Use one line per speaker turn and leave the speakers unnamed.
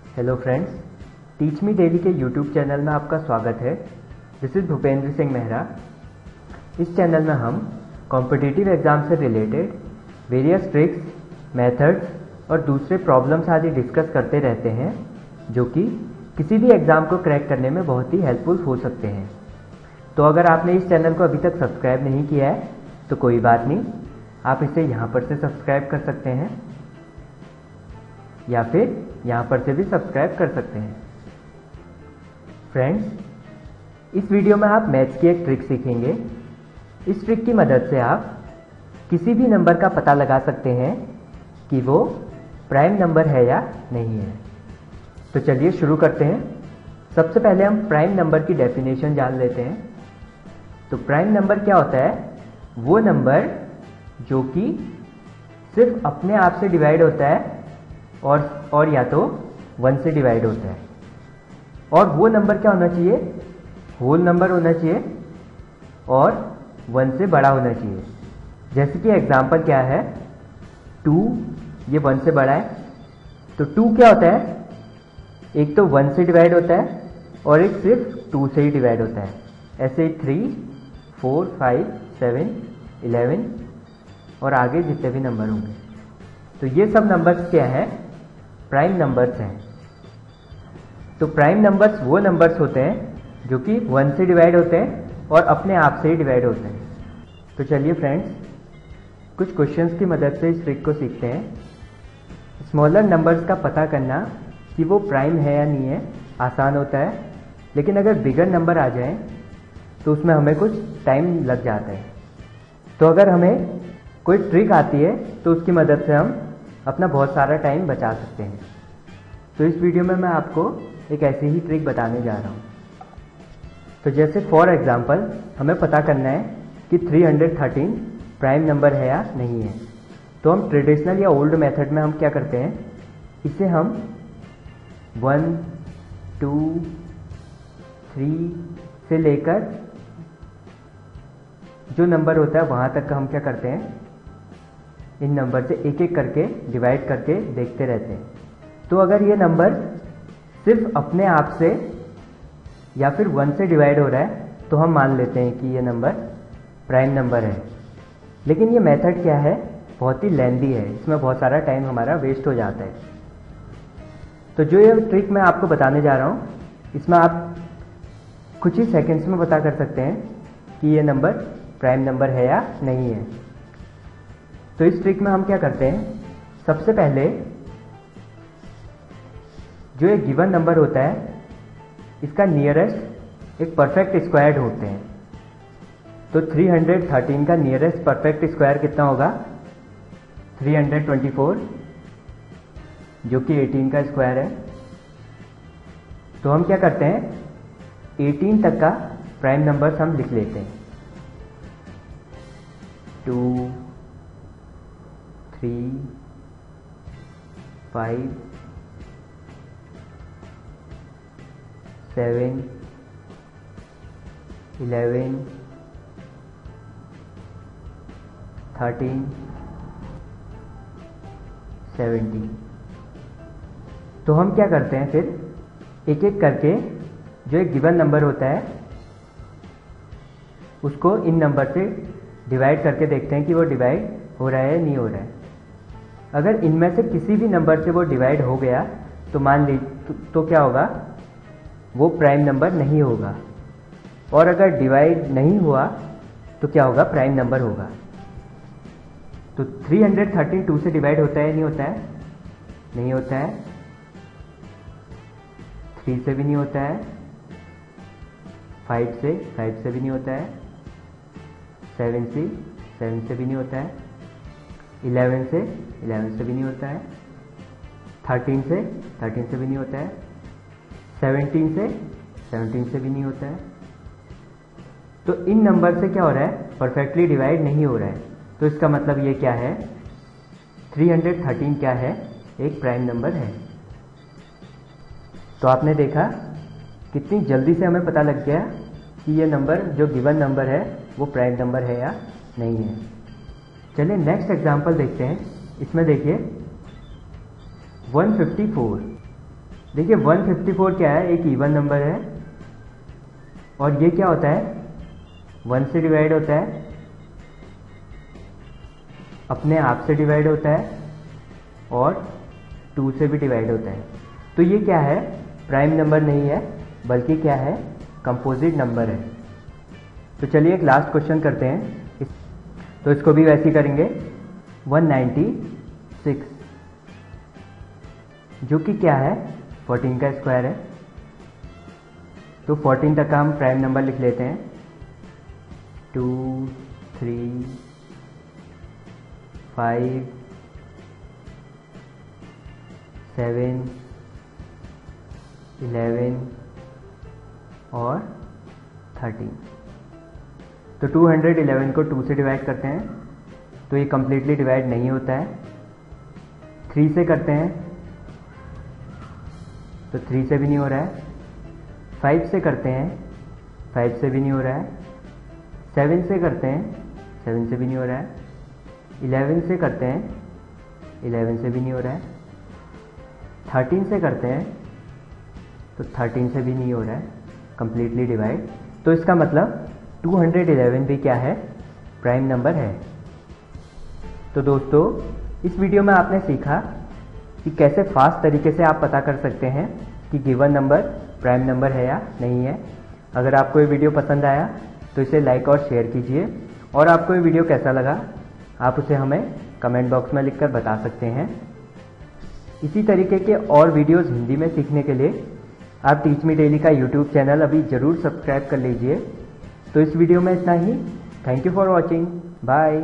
Hello friends, teach me daily के YouTube channel में आपका स्वागत है। This is Bhupendra Singh Mehra. इस चैनल में हम कॉम्पिटिटिव एग्जाम से रिलेटेड वेरियस ट्रिक्स, मेथड्स और दूसरे प्रॉब्लम्स आदि डिस्कस करते रहते हैं, जो कि किसी भी एग्ज़ाम को क्रैक करने में बहुत ही हेल्पफुल हो सकते हैं। तो अगर आपने इस चैनल को अभी तक सब्सक्राइब नहीं किया है तो कोई बात नहीं, आप इसे यहाँ पर से सब्सक्राइब कर सकते हैं या फिर यहाँ पर से भी सब्सक्राइब कर सकते हैं। फ्रेंड्स, इस वीडियो में आप मैथ्स की एक ट्रिक सीखेंगे। इस ट्रिक की मदद से आप किसी भी नंबर का पता लगा सकते हैं कि वो प्राइम नंबर है या नहीं है। तो चलिए शुरू करते हैं। सबसे पहले हम प्राइम नंबर की डेफिनेशन जान लेते हैं। तो प्राइम नंबर क्या होता है? वो नंबर जो कि सिर्फ अपने आप से डिवाइड होता है और या तो 1 से डिवाइड होता है। और वो नंबर क्या होना चाहिए? होल नंबर होना चाहिए और 1 से बड़ा होना चाहिए। जैसे कि एग्जांपल क्या है, 2, ये 1 से बड़ा है। तो 2 क्या होता है? एक तो 1 से डिवाइड होता है और एक सिर्फ 2 से ही डिवाइड होता है। ऐसे ही 3, 4, 5, 7, 11 और आगे जितने भी नंबर होंगे। तो ये सब नंबर्स क्या है? प्राइम नंबर्स हैं। तो प्राइम नंबर्स वो नंबर्स होते हैं जो कि 1 से डिवाइड होते हैं और अपने आप से ही डिवाइड होते हैं। तो चलिए फ्रेंड्स, कुछ क्वेश्चंस की मदद से इस ट्रिक को सीखते हैं। स्मॉलर नंबर्स का पता करना कि वो प्राइम है या नहीं है आसान होता है, लेकिन अगर बिगर नंबर आ जाए तो उसमें हमें कुछ टाइम लग जाता है। तो अगर हमें कोई ट्रिक आती है तो उसकी मदद से हम अपना बहुत सारा टाइम बचा सकते हैं। तो इस वीडियो में मैं आपको एक ऐसी ही ट्रिक बताने जा रहा हूँ। तो जैसे फॉर एग्जांपल हमें पता करना है कि 313 प्राइम नंबर है या नहीं है। तो हम ट्रेडिशनल या ओल्ड मेथड में हम क्या करते हैं, इसे हम 1, 2, 3 से लेकर जो नंबर होता है वहाँ तक का हम क्या करते हैं, इन नंबर से एक एक करके डिवाइड करके देखते रहते हैं। तो अगर ये नंबर सिर्फ अपने आप से या फिर 1 से डिवाइड हो रहा है तो हम मान लेते हैं कि ये नंबर प्राइम नंबर है। लेकिन ये मेथड क्या है, बहुत ही लेंदी है, इसमें बहुत सारा टाइम हमारा वेस्ट हो जाता है। तो जो ये ट्रिक मैं आपको बताने जा रहा हूँ, इसमें आप कुछ ही सेकेंड्स में पता कर सकते हैं कि ये नंबर प्राइम नंबर है या नहीं है। तो इस ट्रिक में हम क्या करते हैं, सबसे पहले जो एक गिवन नंबर होता है इसका नियरेस्ट एक परफेक्ट स्क्वायर्ड होते हैं। तो 313 का नियरेस्ट परफेक्ट स्क्वायर कितना होगा? 324, जो कि 18 का स्क्वायर है। तो हम क्या करते हैं, 18 तक का प्राइम नंबर्स हम लिख लेते हैं। 2, 3, 5, 7, 11, 13, 17। तो हम क्या करते हैं, फिर एक एक करके जो एक गिवन नंबर होता है उसको इन नंबर से डिवाइड करके देखते हैं कि वो डिवाइड हो रहा है या नहीं हो रहा है। अगर इनमें से किसी भी नंबर से वो डिवाइड हो गया तो मान लीजिए तो क्या होगा, वो प्राइम नंबर नहीं होगा। और अगर डिवाइड नहीं हुआ तो क्या होगा, प्राइम नंबर होगा। तो 313 2 से डिवाइड होता है, नहीं होता है? नहीं होता है। 3 से भी नहीं होता है, 5 से भी नहीं होता है, 7 से भी नहीं होता है, 11 से भी नहीं होता है, 13 से भी नहीं होता है, 17 से भी नहीं होता है। तो इन नंबर से क्या हो रहा है, परफेक्टली डिवाइड नहीं हो रहा है। तो इसका मतलब ये क्या है, 313 क्या है, एक प्राइम नंबर है। तो आपने देखा कितनी जल्दी से हमें पता लग गया कि ये नंबर जो गिवन नंबर है वो प्राइम नंबर है या नहीं है। चलिए नेक्स्ट एग्जांपल देखते हैं। इसमें देखिए 154 देखिए 154 क्या है, एक इवन नंबर है और ये क्या होता है, 1 से डिवाइड होता है, अपने आप से डिवाइड होता है और 2 से भी डिवाइड होता है। तो ये क्या है, प्राइम नंबर नहीं है बल्कि क्या है, कंपोजिट नंबर है। तो चलिए एक लास्ट क्वेश्चन करते हैं, तो इसको भी वैसे ही करेंगे। 196 जो कि क्या है, 14 का स्क्वायर है। तो 14 तक का हम प्राइम नंबर लिख लेते हैं, 2 3 5 7 11 और 13। तो 211 को 2 से डिवाइड करते हैं तो ये कम्प्लीटली डिवाइड नहीं होता है। 3 से करते हैं तो 3 से भी नहीं हो रहा है। 5 से करते हैं, 5 से भी नहीं हो रहा है। 7 से करते हैं, 7 से भी नहीं हो रहा है। 11 से करते हैं, 11 से भी नहीं हो रहा है। 13 से करते हैं तो 13 से भी नहीं हो रहा है कम्प्लीटली डिवाइड। तो इसका मतलब 211 भी क्या है, प्राइम नंबर है। तो दोस्तों इस वीडियो में आपने सीखा कि कैसे फास्ट तरीके से आप पता कर सकते हैं कि गिवन नंबर प्राइम नंबर है या नहीं है। अगर आपको ये वीडियो पसंद आया तो इसे लाइक और शेयर कीजिए, और आपको ये वीडियो कैसा लगा आप उसे हमें कमेंट बॉक्स में लिखकर बता सकते हैं। इसी तरीके के और वीडियोस हिंदी में सीखने के लिए आप टीच मी डेली का यूट्यूब चैनल अभी ज़रूर सब्सक्राइब कर लीजिए। तो इस वीडियो में इतना ही। Thank you for watching, bye.